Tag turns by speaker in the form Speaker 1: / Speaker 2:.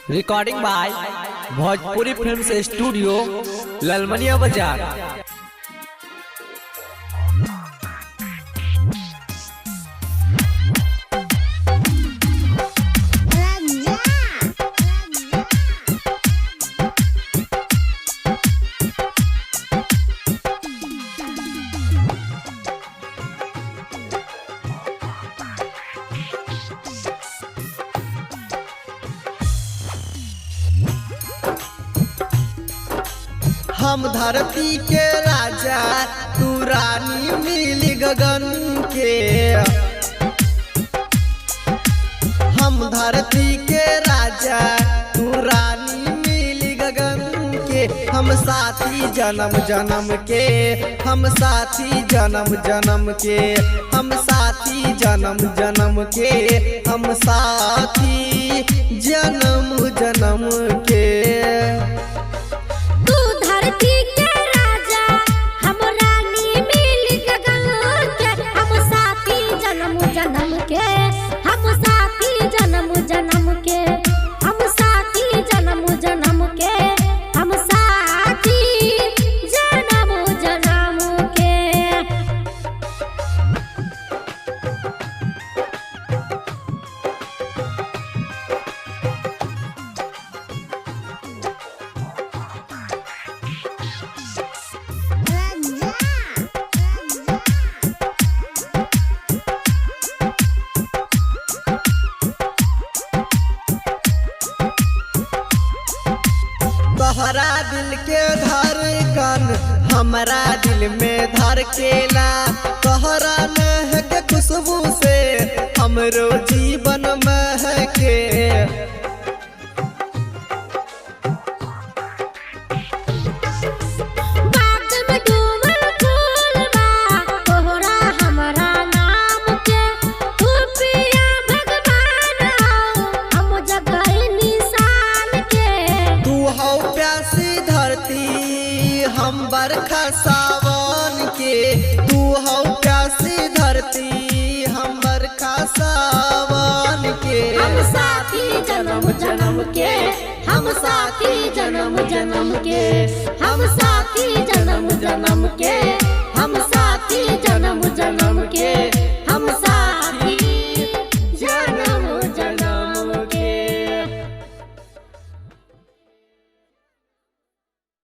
Speaker 1: Recording by Bhojpuri films studio Lalmaniya बाजार।
Speaker 2: हम धरती के राजा तू रानी मिल गगन के। हम धरती के राजा तू रानी मिल गगन के। हम साथी जन्म जन्म के, हम साथी जन्म जन्म के, हम साथी जन्म जन्म के, हम साथी जन्म जन्म के। तोहरा दिल के धड़कन हमारा दिल में धड़केला। तोहरा महक खुशबू से हमरो जीवन महके। हम बरखा सावन के, तू हो प्यासी धरती हम बरखा सावन के।
Speaker 3: हम साथी जन्म जन्म के, हम साथी जन्म जन्म के, हम साथी जन्म